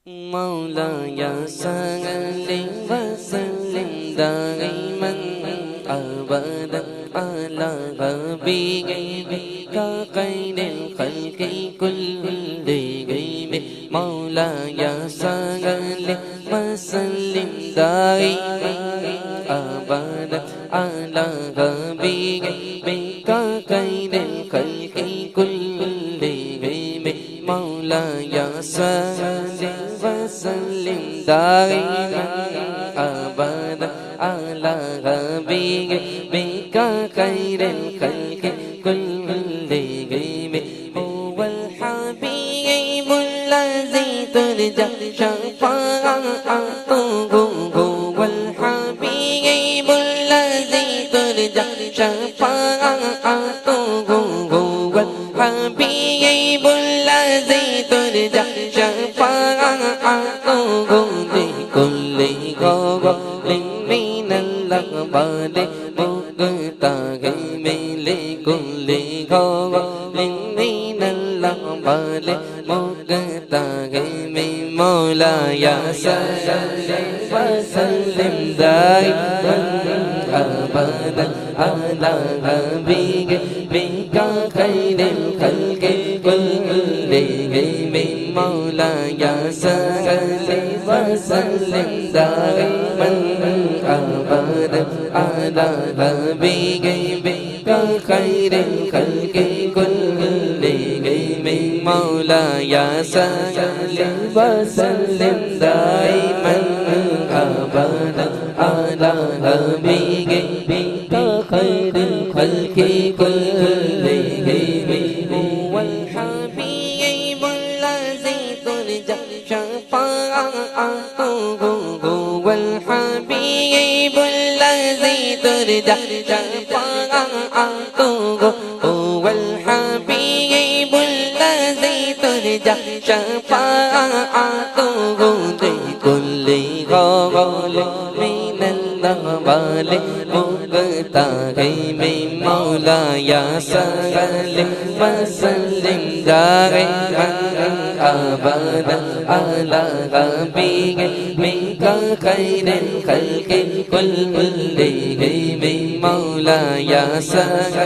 مولاي صل وسلم دائما أبدا على حبيبك خير الخلق كلهم مولاي صل وسلم دائما أبدا على حبيبك خير الخلق كلهم مولاي صل وسلم دائما أبدا على حبيبك خير الخلق كلهم هو الحبيب الذي ترجى شفاعته هو الحبيب الذي ترجى شفاعته هو الحبيب الذي ترجى شفاعته لكل قول من الأقبال مقتحم لكل قول من الأقبال مقتحم مولاي صل وسلم دائما أبدا على حبيبك خير الخلق كلهم مولاي صل وسلم دائما أبدا على حبيبك خير الخلق كلهم مولاي صل وسلم دائما أبدا على حبيبك خير الخلق كلهم هو الحبيب الذي ترجى شفاعته هو الحبيب الذي ترجى شفاعته هو الحبيب الذي ترجى شفاعته لكل قول من الأقبال مقتحم مولاي صل وسلم دائما أبدا على حبيبك خير الخلق كلهم مولاي صل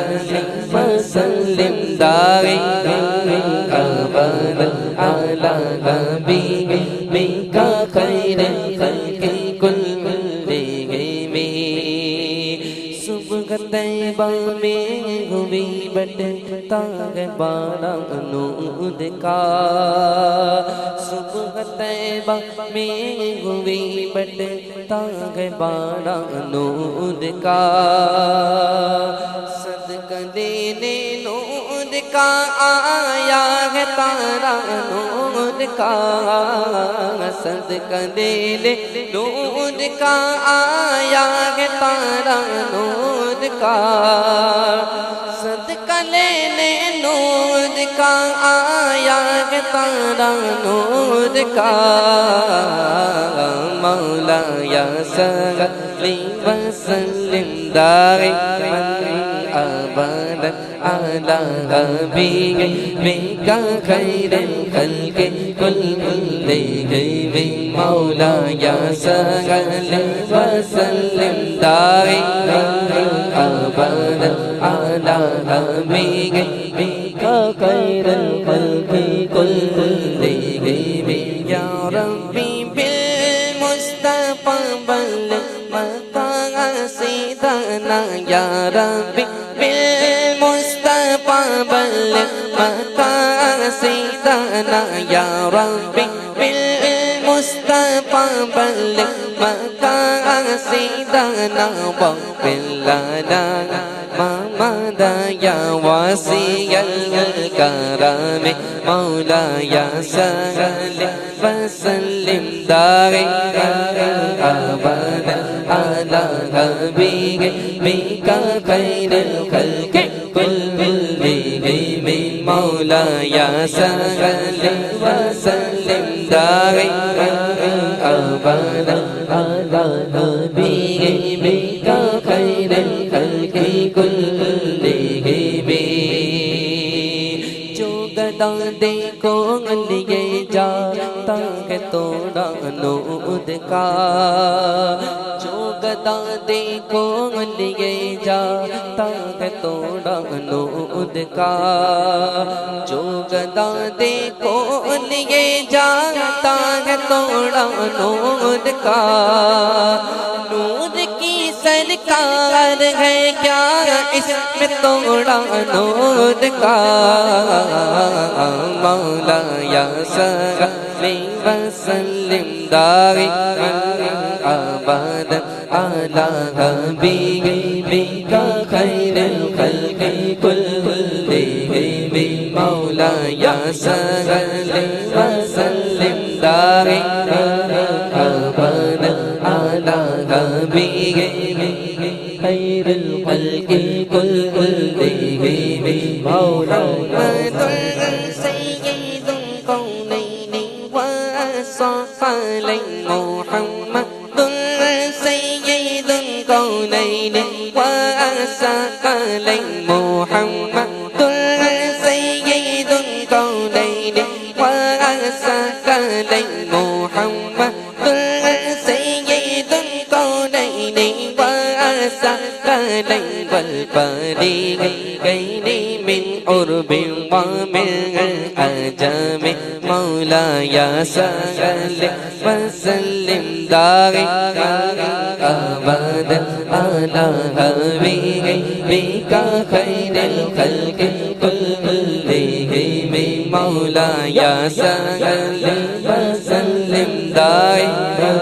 وسلم دائما أبدا على حبيبك خير الخلق كلهم صبح طیبہ میں ہوئی بٹتا ہے بارہ نور کا صبح طیبہ میں ہوئی بٹتا ہے بارہ نور کا صدقہ دینے نور کا آیا ہے تارا نور کا صدقہ دینے نور کا آیا ہے تارا نور کا صدقہ لینے نور کا آیا ہے تارا نور کا مولاي صل وسلم دائما أبدا على حبيبك خير الخلق كلهم مولاي صل وسلم دائما أبدا على حبيبك خير الخلق كلهم يا ربي بالمصطفى بلغ مقاصدنا يا ربي بالمصطفى بلغ مقاصدنا يا ربي بالمصطفى بلغ مقاصدنا واغفر لنا ما مضى يا واسع الكرم مولاي صل وسلم دائما أبدا على حبيبك خير الخلق كلهم مولاي صل وسلم دائما أبدا على حبيبك خير الخلق كلهم جو گدا دیکھو علی جاتا ہے توڑا نود کا جو گدا دیکھو لیے جاتا ہے توڑا نود کا جو گدا دیکھو لیے جاتا ہے توڑا نود کا نور کی سرکار ہے کیا اس میں توڑا نور کا مولا یا صلی وسلم دائما ابدا علی حبیبک خیر الخلق کلہم مولا یا صلی وسلم دائما ابدا علی حبیبک خیر الخلق کلہم مولا سید الکونین والثقلین محمد سید الکونین والثقلین محمد سید الکونین والثقلین محمد سید الکونین والثقلین والفریقین من عرب ومن عجم مولا یا صلی وسلم دائما ابدا علی حبیبک خیر الخلق کلہم مولا یا صلی وسلم دائما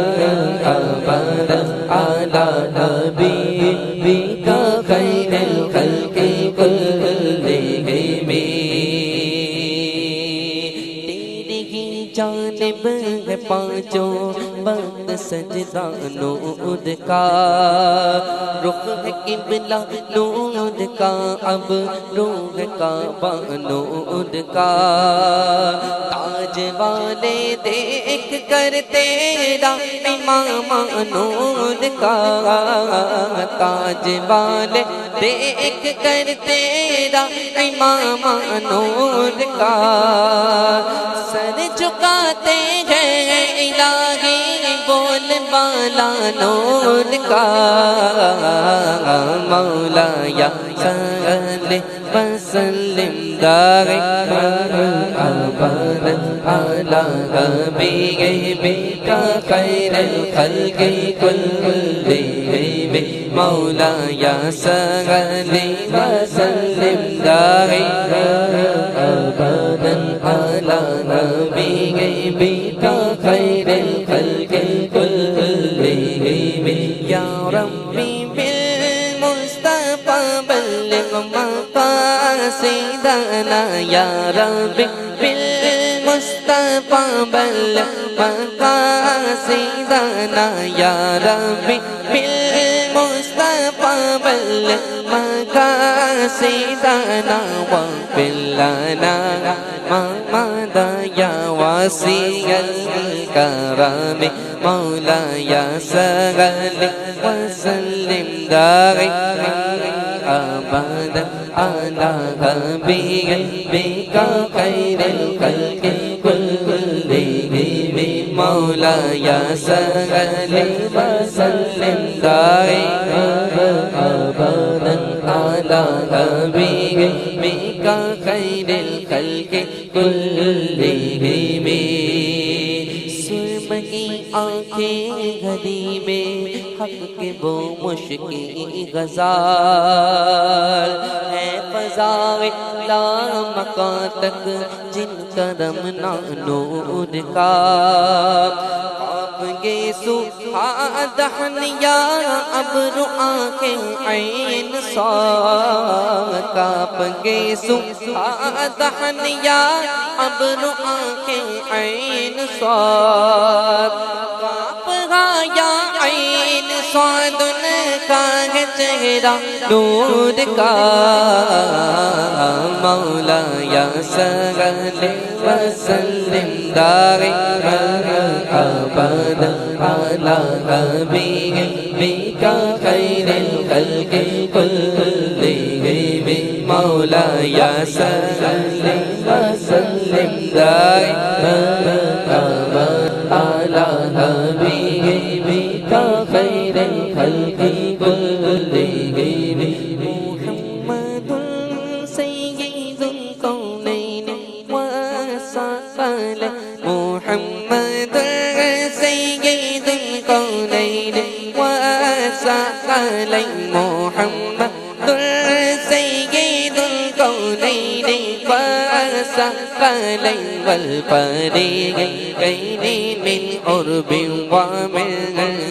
ابدا علی حبیبک خیر الخلق کلہم تیری ہی جانب ہے پانچوں وقت سجدہ نود کا رخ ہے قبلہ نود کا اب روح کعبہ نود کا تاج والے دیکھ کر تیرا امام نود کا تاج والے دیکھ کر تیرا امام نود کا سر جھکاتے ہیں الہی بول بالا نور کا مولا یا صلی وسلم دائما ابدا علی حبیبک خیر الخلق کلہم مولا یا صلی وسلم دائما ابدا علی حبیبک خیر الخلق کلہم یا ربی بالمصطفى بلغ مقاصدنا یا ربی بالمصطفى بلغ مقاصدنا یا ربی بالمصطفى بلغ مقاصدنا واغفر لنا ما مضى یا واسع الکرم مولا یا صلی وسلم دائما ابدا علی حبیبک خیر الخلق کلہم مولا یا صلی وسلم دائما ابدا علی حبیبک خیر الخلق کلہم سرمئی آنکھیں گھڑی میں حق کے وہ مشکی غزال ہے فضائے لامکان تک جن کرم نور کا آپ گے سہادہن یا ابر آنکھیں عین صاد کاپ گے سہادہن یا ابر آنکھیں عین صاد کاپ گایا عین صاد ان کا ہے چہرہ نور کا مولا یا صلی وسلم دائما ابدا علی حبیبک خیر الخلق کلہم مولا یا صلی وسلم وسلم دائما أبدا على حبيبك خير الخلق كلهم محمد سيد الكونين والثقلين محمد سيد الكونين والثقلين محمد سيد الكونين والثقلين والفريقين من قرب ومن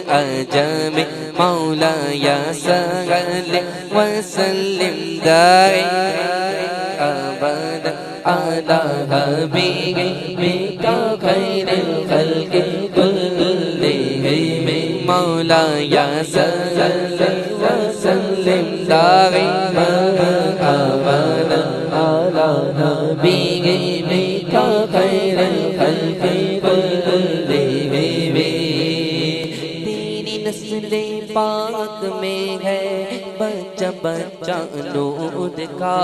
عجم مولاي صل وسلم دائما أبدا على حبيبك خير الخلق كلهم مولاي صل وسلم دائما أبدا على حبيبك خير الخلق كلهم تیری نسل پاک میں ہے بچہ بچہ نور کا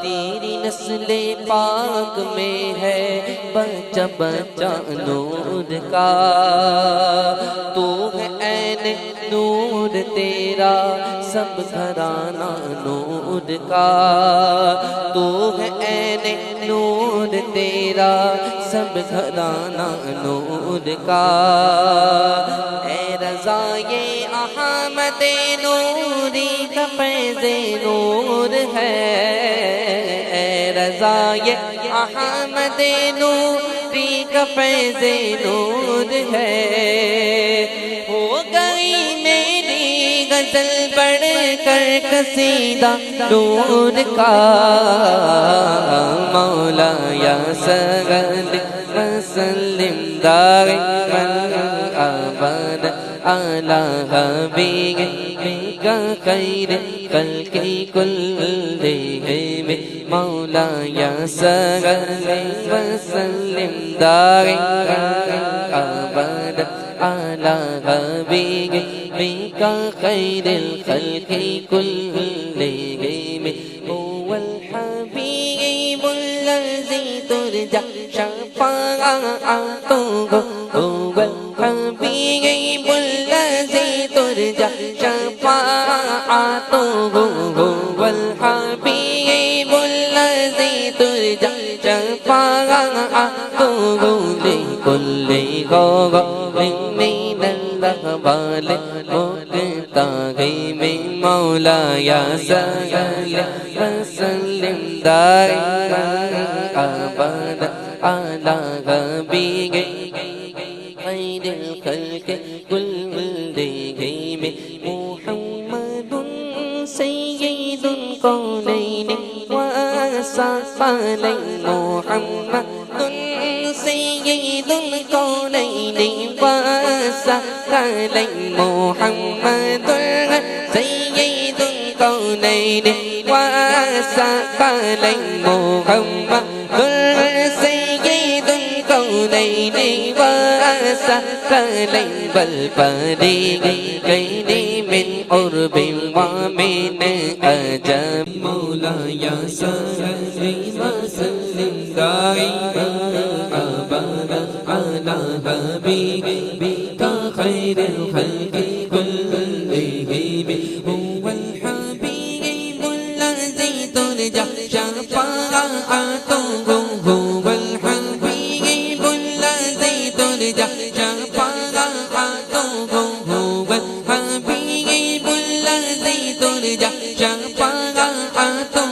تیری نسل پاک میں ہے بچہ بچہ نور کا تو ہے عین نور تیرا سب گھرانہ نور کا تو ہے عین نور تیرا سب گھرانہ نور کا اے رضائے احمد نوری کا فیض نور ہے اے رضائے احمد نوری کا فیض نور ہے ہو گئی میری غزل پڑھ کر قصیدہ نور کا مولاي صل وسلم دائما أبدا على حبيبك خير الخلق كلهم مولاي صل وسلم دائما أبدا على حبيبك خير الخلق كلهم هو الحبيب الذي ترجى شفاعته هو الحبيب الذي ترجى شفاعته هو الحبيب الذي ترجى شفاعته لكل غضب من الأقبال مقتحم مولاي صل وسلم دائما أبدا على حبيبك خير الخلق كلهم محمد سيد الكونين والثقلين محمد سيد الكونين والثقلين محمد سيد الكونين والثقلين محمد سيد الكونين والثقلين والفريقين من قرب ومن عجم مولاي صل وسلم دائما أبدا على حبيبك خير الخلق كلهم هو الحبيب الذي ترجى شفاعته هو الحبيب الذي ترجى شفاعته هو الحبيب الذي ترجى شفاعته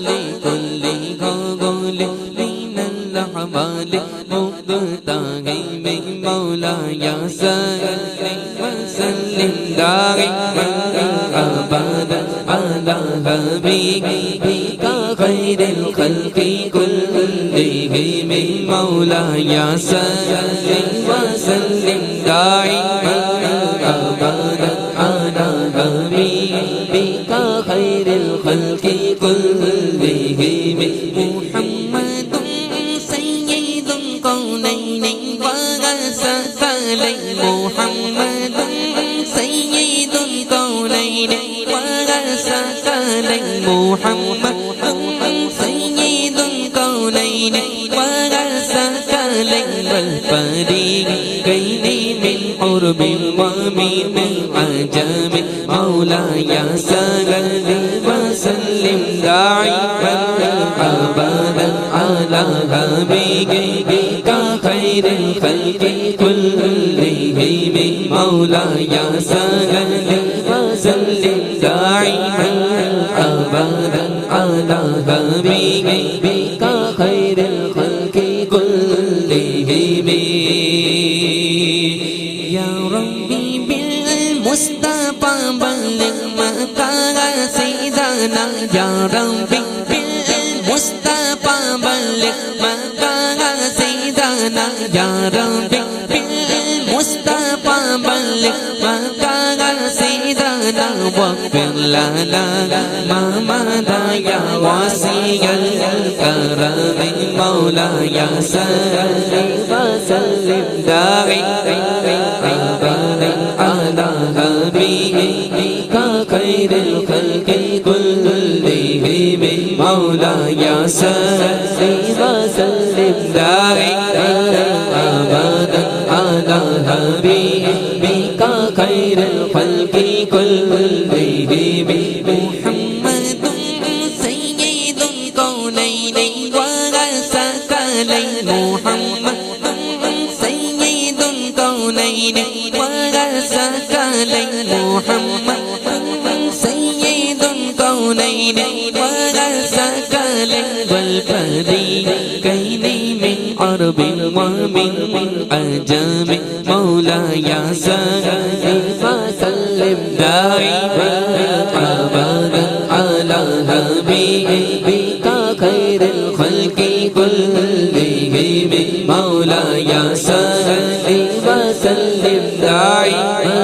لكل قول من الأعمال مقتحم مولاي صل وسلم دائما أبدا على حبيبك خير الخلق كلهم مولاي صل وسلم دائما أبدا على حبيبك خير الخلق كلهم محمد سيد الكونين والثقلين محمد سيد الكونين والثقلين محمد سيد الكونين وثقلين والفريقين من قرب ومن عجم مولاي صل وسلم دائما أبدا على حبيبك خير الخلق كلهم مولاي صل وسلم دائما أبدا على حبيبك خير الخلق كلهم يا ربي بالمصطفى بلغ مقاصدنا يا ربي بالمصطفى بلغ مقاصدنا يا ربي بالمصطفى بلغ مقاصدنا واغفر لنا ما مضى يا واسع الكرم مولاي صل وسلم دائما أبدا على حبيبك خير الخلق كلهم مولاي صل وسلم دائما أبدا على حبيبك خير الخلق كلهم محمد سيد الكونين وثقلين محمد سيد الكونين وثقلين محمد سيد الكونين وثقلين والفريقين من عرب ومن عجم مولاي صل وسلم دائما أبدا على حبيبك خير الخلق كلهم مولاي صل وسلم دائما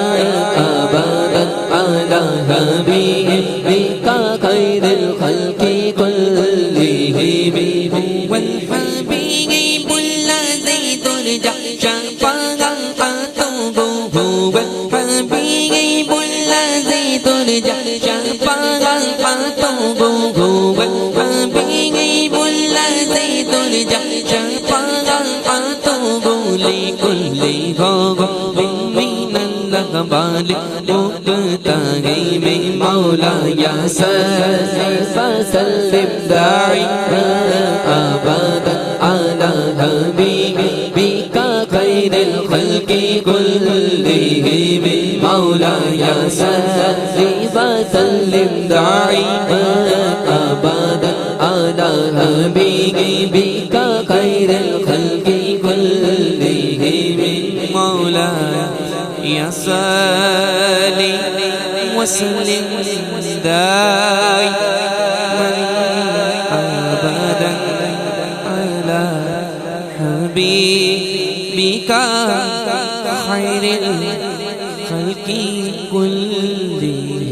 أبدا على حبيبك خير الخلق كلهم هو الحبيب الذي ترجى شفاعته هو الحبيب الذي ترجى شفاعته هو الحبيب الذي ترجى شفاعته لكل غضب من الأقبال مقتهم مولاي صل وسلم دائما أبدا على حبيبك خير الخلق كلهم مولاي صل وسلم دائما أبدا على حبيبك خير الخلق كلهم مولاي صل وسلم دائما أبدا على حبيبك خير الخلق كلهم